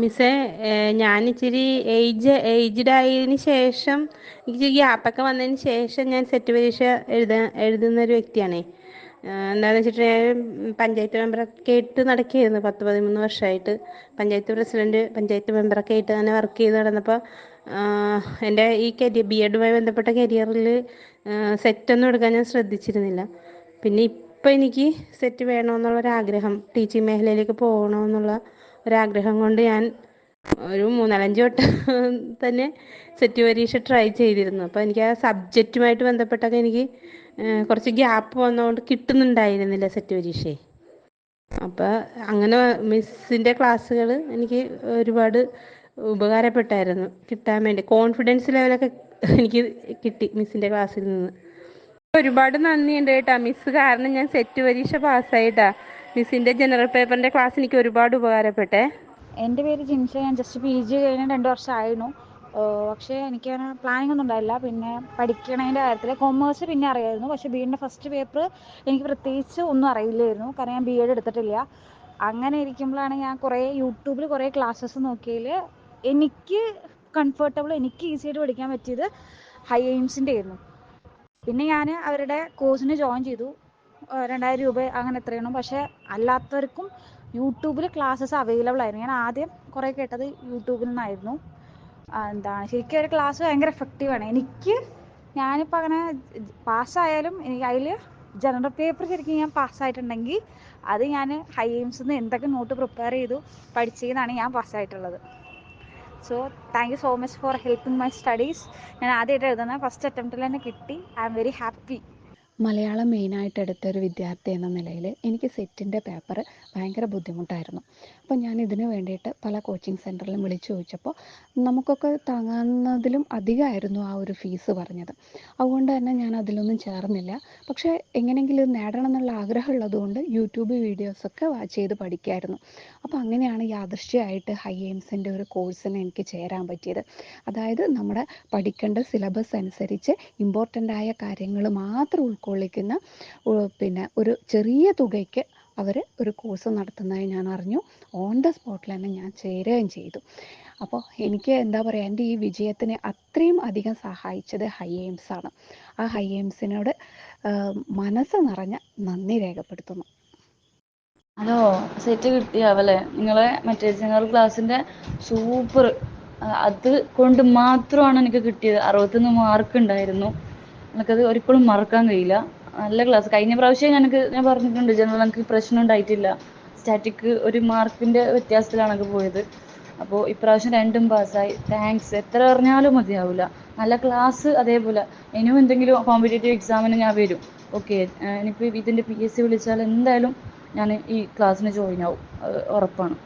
മിസ്സേ, ഞാൻ ഇച്ചിരി ഏജ്ഡ് ആയതിന് ശേഷം എനിക്ക് ഗ്യാപ്പൊക്കെ വന്നതിന് ശേഷം ഞാൻ സെറ്റ് പരീക്ഷ എഴുതുന്ന ഒരു വ്യക്തിയാണേ. എന്താണെന്ന് വെച്ചിട്ടുണ്ടെങ്കിൽ പഞ്ചായത്ത് മെമ്പറൊക്കെ ആയിട്ട് നടക്കുകയായിരുന്നു 10-13 വർഷമായിട്ട്. പഞ്ചായത്ത് പ്രസിഡൻറ്റ്, പഞ്ചായത്ത് മെമ്പറൊക്കെ ആയിട്ട് തന്നെ വർക്ക് ചെയ്ത് നടന്നപ്പോൾ എൻ്റെ ഈ ബി എഡുമായി ബന്ധപ്പെട്ട കരിയറിൽ സെറ്റൊന്നും എടുക്കാൻ ഞാൻ ശ്രദ്ധിച്ചിരുന്നില്ല. പിന്നെ ഇപ്പം എനിക്ക് സെറ്റ് വേണമെന്നുള്ളൊരാഗ്രഹം, ടീച്ചിങ് മേഖലയിലേക്ക് പോകണമെന്നുള്ള ഒരാഗ്രഹം കൊണ്ട് ഞാൻ ഒരു 3-4-5 വട്ടം തന്നെ സെറ്റ് പരീക്ഷ ട്രൈ ചെയ്തിരുന്നു. അപ്പോൾ എനിക്ക് ആ സബ്ജക്റ്റുമായിട്ട് ബന്ധപ്പെട്ടൊക്കെ എനിക്ക് കുറച്ച് ഗ്യാപ്പ് വന്നതുകൊണ്ട് കിട്ടുന്നുണ്ടായിരുന്നില്ല സെറ്റ് പരീക്ഷയെ. അപ്പോൾ അങ്ങനെ മിസ്സിൻ്റെ ക്ലാസ്സുകൾ എനിക്ക് ഒരുപാട് ഉപകാരപ്പെട്ടായിരുന്നു കിട്ടാൻ വേണ്ടി. കോൺഫിഡൻസ് ലെവലൊക്കെ എനിക്ക് കിട്ടി മിസ്സിൻ്റെ ക്ലാസ്സിൽ നിന്ന്. ഒരുപാട് നന്ദിയുണ്ട് കേട്ടോ മിസ്, കാരണം ഞാൻ സെറ്റ് പരീക്ഷ പാസ്സായിട്ടാ. മിസ്സിൻ്റെ ജനറൽ പേപ്പറിൻ്റെ ക്ലാസ് എനിക്ക് ഒരുപാട് ഉപകാരപ്പെട്ടെ. എൻ്റെ പേര് ജിൻഷ. ഞാൻ ജസ്റ്റ് PG കഴിഞ്ഞ് 2 വർഷമായിരുന്നു. പക്ഷേ എനിക്കങ്ങനെ പ്ലാനിങ് ഒന്നും ഉണ്ടായില്ല. പിന്നെ പഠിക്കണതിൻ്റെ കാര്യത്തിൽ കൊമേഴ്സ് പിന്നെ അറിയായിരുന്നു. പക്ഷേ ബിഎഡിൻ്റെ ഫസ്റ്റ് പേപ്പർ എനിക്ക് പ്രത്യേകിച്ച് ഒന്നും അറിയില്ലായിരുന്നു, കാരണം ഞാൻ BEd എടുത്തിട്ടില്ല. അങ്ങനെ ഇരിക്കുമ്പോഴാണ് ഞാൻ യൂട്യൂബിൽ കുറേ ക്ലാസ്സസ് നോക്കിയതിൽ എനിക്ക് കംഫർട്ടബിൾ, എനിക്ക് ഈസിയായിട്ട് പഠിക്കാൻ പറ്റിയത് ഹൈ എയിംസിൻ്റെ ആയിരുന്നു. പിന്നെ ഞാൻ അവരുടെ കോഴ്സിന് ജോയിൻ ചെയ്തു. 2000 രൂപ അങ്ങനെ എത്രയാണ്. പക്ഷേ അല്ലാത്തവർക്കും യൂട്യൂബിൽ ക്ലാസ്സസ് അവൈലബിൾ ആയിരുന്നു. ഞാൻ ആദ്യം കുറേ കേട്ടത് യൂട്യൂബിൽ നിന്നായിരുന്നു. ശരിക്കും ഒരു ക്ലാസ് ഭയങ്കര എഫക്റ്റീവാണ്. ഞാനിപ്പോൾ അങ്ങനെ പാസ്സായാലും എനിക്ക് അതിൽ ജനറൽ പേപ്പർ ശരിക്കും ഞാൻ പാസ്സായിട്ടുണ്ടെങ്കിൽ അത് ഞാൻ ഹൈ എയിംസിൽ നിന്ന് എന്തൊക്കെ നോട്ട് പ്രിപ്പയർ ചെയ്തു പഠിച്ചതെന്നാണ് ഞാൻ പാസ്സായിട്ടുള്ളത്. So thank you so much for helping my studies. ഞാൻ ആദ്യമായിട്ട് എഴുതുന്നത് ഫസ്റ്റ് അറ്റംപ്റ്റിൽ തന്നെ കിട്ടി. I am very happy. Malayalam മെയിനായിട്ട് എടുത്തൊരു വിദ്യാർത്ഥി എന്ന നിലയിൽ എനിക്ക് സെറ്റിൻ്റെ പേപ്പർ ഭയങ്കര ബുദ്ധിമുട്ടായിരുന്നു. അപ്പോൾ ഞാൻ ഇതിന് വേണ്ടിയിട്ട് പല കോച്ചിങ് സെൻറ്ററിലും വിളിച്ചു ചോദിച്ചപ്പോൾ നമുക്കൊക്കെ താങ്ങാവുന്നതിലും അധികമായിരുന്നു ആ ഒരു ഫീസ് പറഞ്ഞത്. അതുകൊണ്ട് തന്നെ ഞാൻ അതിലൊന്നും ചേർന്നില്ല. പക്ഷേ എങ്ങനെയെങ്കിലും നേടണം എന്നുള്ള ആഗ്രഹമുള്ളതുകൊണ്ട് യൂട്യൂബ് വീഡിയോസൊക്കെ വാച്ച് ചെയ്ത് പഠിക്കുമായിരുന്നു. അപ്പോൾ അങ്ങനെയാണ് യാദൃശ്ചികമായിട്ട് ഹൈ എയിംസിൻ്റെ ഒരു കോഴ്സിന് എനിക്ക് ചേരാൻ പറ്റിയത്. അതായത് നമ്മുടെ പഠിക്കേണ്ട സിലബസ് അനുസരിച്ച് ഇമ്പോർട്ടൻ്റ് ആയ കാര്യങ്ങൾ മാത്രം ഉൾക്കൊള്ളിക്കുന്ന പിന്നെ ഒരു ചെറിയ തുകയ്ക്ക് അവർ ഒരു കോഴ്സ് നടത്തുന്നതായി ഞാൻ അറിഞ്ഞു. ഓൺ ദ സ്പോട്ടിൽ തന്നെ ഞാൻ ചേരുകയും ചെയ്തു. അപ്പോൾ എനിക്ക് എന്താ പറയുക, എൻ്റെ ഈ വിജയത്തിന് അത്രയും അധികം സഹായിച്ചത് ഹൈ എയിംസ് ആണ്. ആ ഹൈ എയിംസിനോട് മനസ്സ് നിറഞ്ഞ നന്ദി രേഖപ്പെടുത്തുന്നു. ഹലോ, സെറ്റ് കിട്ടിയാവല്ലേ നിങ്ങളെ മറ്റേ ജനറൽ ക്ലാസ്സിൻ്റെ സൂപ്പർ. അത് കൊണ്ട് മാത്രമാണ് എനിക്ക് കിട്ടിയത്. 61 മാർക്ക് ഉണ്ടായിരുന്നു. എനിക്കത് ഒരിക്കലും മറക്കാൻ കഴിയില്ല. നല്ല ക്ലാസ്. കഴിഞ്ഞ പ്രാവശ്യം ഞാൻ പറഞ്ഞിട്ടുണ്ട്, ജനറൽ എനിക്ക് പ്രശ്നം ഉണ്ടായിട്ടില്ല. സ്റ്റാറ്റിക് ഒരു മാർക്കിൻ്റെ വ്യത്യാസത്തിലാണ് എനിക്ക് പോയത്. അപ്പോൾ ഇപ്രാവശ്യം 2ഉം പാസ്സായി. താങ്ക്സ്. എത്ര പറഞ്ഞാലും മതിയാവില്ല. നല്ല ക്ലാസ്. അതേപോലെ ഇനിയും എന്തെങ്കിലും കോമ്പറ്റേറ്റീവ് എക്സാമിന് ഞാൻ വരും. ഓക്കെ, ഇനിയിപ്പോൾ ഇതിൻ്റെ PSC വിളിച്ചാൽ എന്തായാലും ഞാൻ ഈ ക്ലാസ്സിന് ജോയിൻ ആവും, അത് ഉറപ്പാണ്.